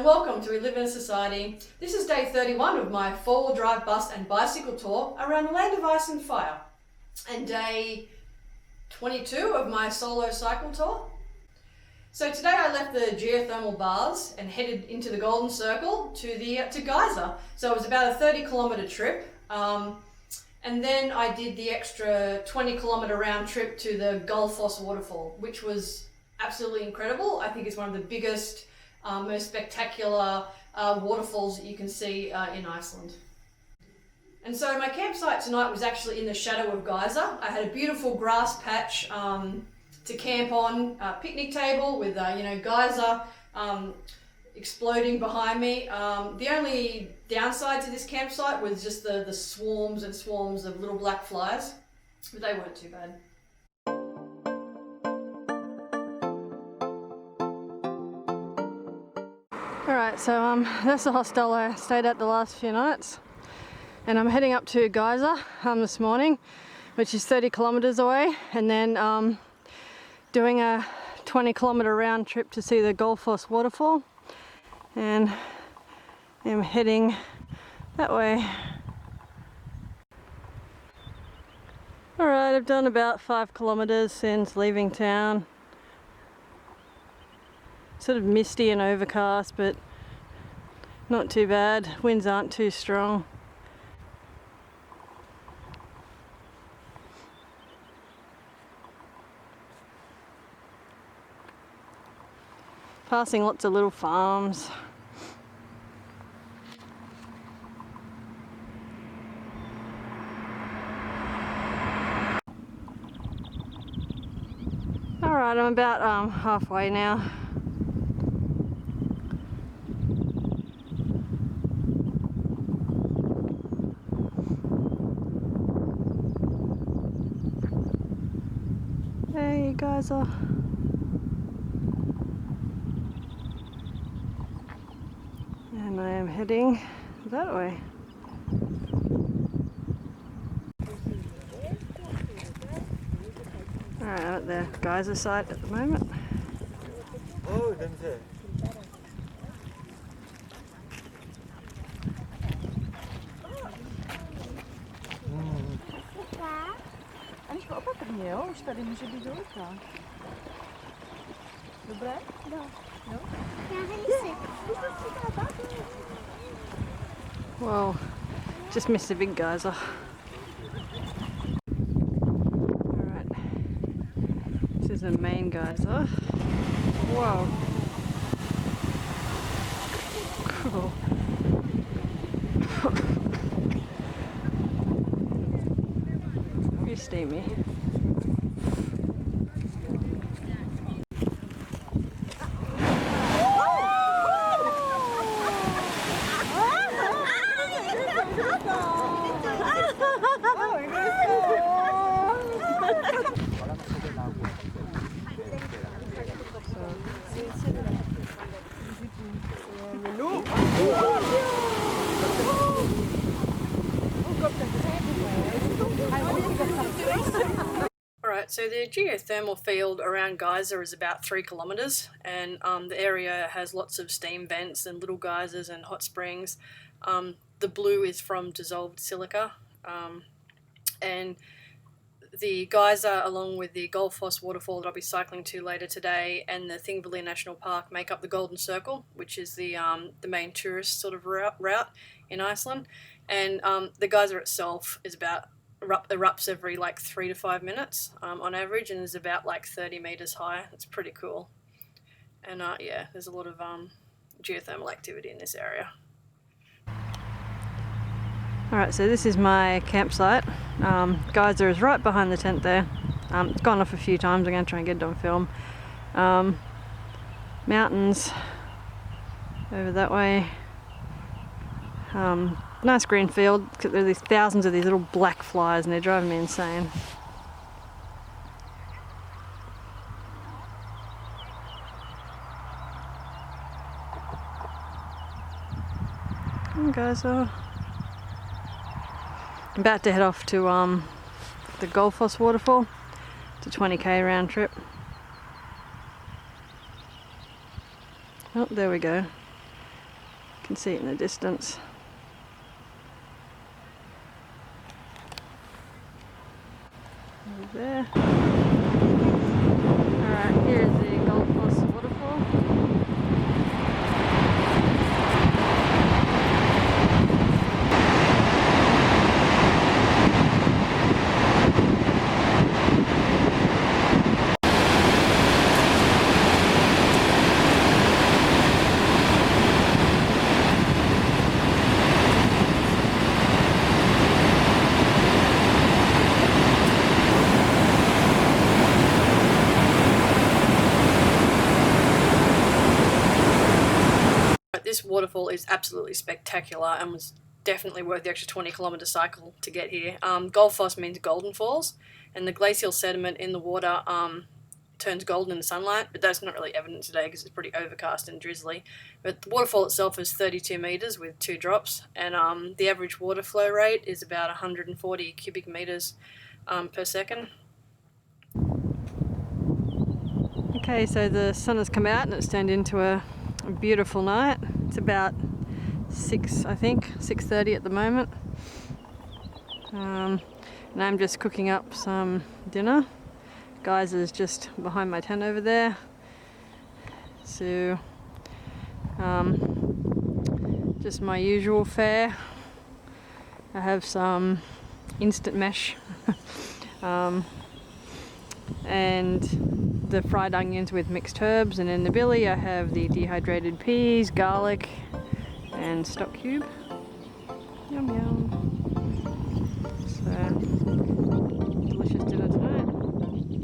and welcome to We Live in a Society. This is day 31 of my four-wheel drive bus and bicycle tour around the land of ice and fire, and day 22 of my solo cycle tour. So today I left the geothermal bars and headed into the Golden Circle to Geysir. So it was about a 30-kilometre trip, and then I did the extra 20-kilometre round trip to the Gullfoss waterfall, which was absolutely incredible. I think it's one of the biggest, most spectacular waterfalls that you can see in Iceland. And so my campsite tonight was actually in the shadow of Geysir. I had a beautiful grass patch to camp on, a picnic table with Geysir exploding behind me. The only downside to this campsite was just the swarms and swarms of little black flies, but they weren't too bad. Alright, so that's the hostel I stayed at the last few nights, and I'm heading up to Geysir this morning, which is 30 kilometres away, and then doing a 20-kilometre round trip to see the Gullfoss waterfall, and I'm heading that way. Alright, I've done about 5 kilometres since leaving town. Sort of misty and overcast, but not too bad. Winds aren't too strong. Passing lots of little farms. Alright, I'm about halfway now. There you guys are. And I am heading that way. Alright, I'm at the Geysir site at the moment. Oh, 냄새. Aniczko, opatrz mnie, już tady může být dolka. Dobré? No. No? Whoa, just missed a big geyser. Alright, this is the main geyser. Whoa. Cool. Pretty steamy. Alright, so the geothermal field around Geysir is about 3 kilometres, and the area has lots of steam vents and little geysers and hot springs. The blue is from dissolved silica, and the Geysir, along with the Gullfoss waterfall that I'll be cycling to later today, and the Thingvellir National Park make up the Golden Circle, which is the main tourist sort of route in Iceland. And the geyser itself is about erupts every like 3 to 5 minutes on average, and is about like 30 meters high. It's pretty cool. And yeah, there's a lot of geothermal activity in this area. Alright, so this is my campsite. Geysir is right behind the tent there. It's gone off a few times. I'm going to try and get it on film. Mountains over that way. Nice green field. There are these thousands of these little black flies and they're driving me insane. Geysir. I'm about to head off to the Gullfoss waterfall. It's a 20k round trip. Oh, there we go. You can see it in the distance. Over there. Alright, here's the Gullfoss waterfall. This waterfall is absolutely spectacular and was definitely worth the extra 20-kilometre cycle to get here. Gullfoss means golden falls, and the glacial sediment in the water turns golden in the sunlight, but that's not really evident today because it's pretty overcast and drizzly. But the waterfall itself is 32 metres with 2 drops, and the average water flow rate is about 140 cubic metres per second. Okay, so the sun has come out and it's turned into a beautiful night. It's about 6:30 at the moment. And I'm just cooking up some dinner. Geysir's just behind my tent over there. So, just my usual fare. I have some instant mesh and the fried onions with mixed herbs, and in the billy I have the dehydrated peas, garlic and stock cube. Yum yum.